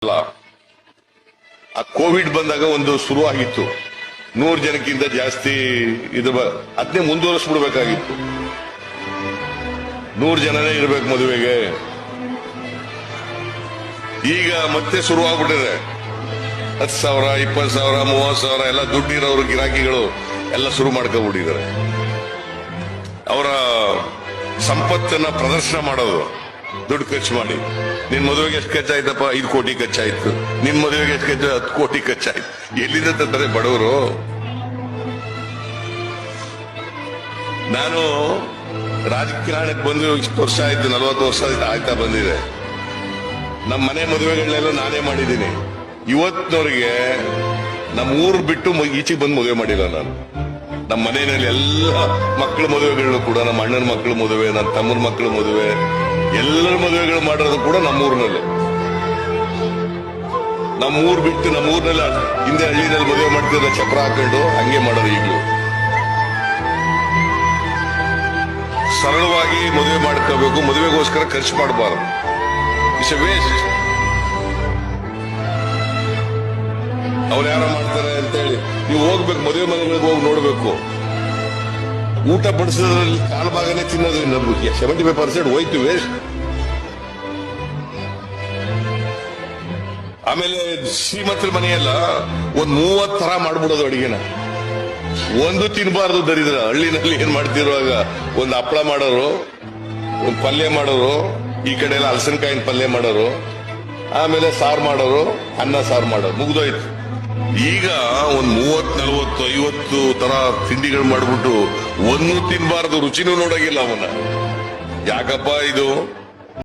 ಅಲ್ಲ, ಆ ಕೋವಿಡ್ ಬಂದಾಗ ಒಂದು ಶುರು ಆಗಿತ್ತು. 100 ಜನಕ್ಕಿಂತ ಜಾಸ್ತಿ ಇದು ಅದನ್ನೇ ಮುಂದುವರಿಸ್ಬಿಡ್ಬೇಕಾಗಿತ್ತು. 100 ಜನನೇ ಇರ್ಬೇಕು ಮದುವೆಗೆ. ಈಗ ಮತ್ತೆ ಶುರು ಆಗ್ಬಿಟ್ಟಿದೆ. 10,000, 20,000, 30,000 ಎಲ್ಲ ದುಡ್ಡಿರೋರು ಗಿರಾಕಿಗಳು ಎಲ್ಲ ಶುರು ಮಾಡ್ಕೊಂಡ್ಬಿಟ್ಟಿದ್ದಾರೆ. ಅವರ ಸಂಪತ್ತನ್ನ ಪ್ರದರ್ಶನ ಮಾಡೋದು, ದುಡ್ಡು ಖರ್ಚು ಮಾಡಿ. ನಿನ್ ಮದುವೆಗೆ ಎಷ್ಟು ಖರ್ಚಾಯ್ತಪ್ಪ? 5 ಕೋಟಿ ಖರ್ಚಾಯ್ತು. ನಿನ್ ಮದುವೆಗೆ ಎಷ್ಟು ಖರ್ಚು? 10 ಕೋಟಿ ಖರ್ಚಾಯ್ತು. ಎಲ್ಲಿಂದ ತಂತಾರೆ ಬಡವರು? ನಾನು ರಾಜಕಾರಣಕ್ಕೆ ಬಂದು ಇಷ್ಟು ವರ್ಷ ಆಯ್ತು, 40 ವರ್ಷ ಆಯ್ತಾ ಬಂದಿದೆ. ನಮ್ಮ ಮನೆ ಮದುವೆಗಳನ್ನೆಲ್ಲ ನಾನೇ ಮಾಡಿದ್ದೀನಿ. ಇವತ್ತಿನವರಿಗೆ ನಮ್ಮ ಊರು ಬಿಟ್ಟು ಈಚೆಗೆ ಬಂದು ಮದುವೆ ಮಾಡಿಲ್ಲ ನಾನು. ನಮ್ಮ ಮನೆಯಲ್ಲಿ ಎಲ್ಲ ಮಕ್ಕಳ ಮದುವೆಗಳು ಕೂಡ, ನಮ್ಮ ಅಣ್ಣನ ಮಕ್ಕಳ ಮದುವೆ, ನನ್ನ ತಮ್ಮನ ಮಕ್ಕಳ ಮದುವೆ, ಎಲ್ಲರ ಮದುವೆಗಳು ಮಾಡಿರೋದು ಕೂಡ ನಮ್ಮೂರಿನಲ್ಲಿ. ನಮ್ಮೂರ್ ಬಿಟ್ಟು ನಮ್ಮೂರ್ನೆಲ್ಲ ಹಿಂದೆ ಹಳ್ಳಿನಲ್ಲಿ ಮದುವೆ ಮಾಡ್ತಿದ್ರೆ ಚಪ್ರ ಹಾಕೊಂಡು ಹಂಗೆ ಮಾಡೋದು. ಈಗಲೂ ಸರಳವಾಗಿ ಮದುವೆ ಮಾಡ್ಕೋಬೇಕು. ಮದುವೆಗೋಸ್ಕರ ಖರ್ಚು ಮಾಡಬಾರದು. It's A waste. ಅವ್ರು ಯಾರೋ ಮಾಡ್ತಾರೆ ಅಂತೇಳಿ ನೀವು ಹೋಗ್ಬೇಕು, ಮದುವೆ ಮನೆಗಳಿಗೆ ಹೋಗಿ ನೋಡ್ಬೇಕು. ಊಟ ಬಡಿಸೋದ್ರಲ್ಲಿ ಕಾಲು ಭಾಗನೇ ತಿನ್ನೋದು, 75% ಹೋಯ್ತು, ವೇಸ್ಟ್. ಆಮೇಲೆ ಶ್ರೀಮಂತರ ಮನೆಯಲ್ಲ ಒಂದ್ 30 ತರ ಮಾಡ್ಬಿಡೋದು ಅಡಿಗೆನ. ಒಂದು ತಿನ್ಬಾರ್ದು ದರಿದ್ರ. ಹಳ್ಳಿನಲ್ಲಿ ಏನ್ ಮಾಡ್ತಿರುವಾಗ ಒಂದು ಹಪ್ಪಳ ಮಾಡೋರು, ಒಂದು ಪಲ್ಯ ಮಾಡೋರು, ಈ ಕಡೆ ಎಲ್ಲ ಹಲಸಿನಕಾಯಿನ ಪಲ್ಯ ಮಾಡೋರು, ಆಮೇಲೆ ಸಾರು ಮಾಡೋರು, ಅನ್ನ ಸಾರು ಮಾಡೋರು, ಮುಗ್ದೋಯ್ತು. ಈಗ ಒಂದ್ 30, 40, 50 ತರ ತಿಂಡಿಗಳು ಮಾಡ್ಬಿಟ್ಟು ಒಂದು ತಿನ್ಬಾರ್ದು, ರುಚಿನೂ ನೋಡೋಗಿಲ್ಲ ಅವನ್ನ. ಯಾಕಪ್ಪ ಇದು?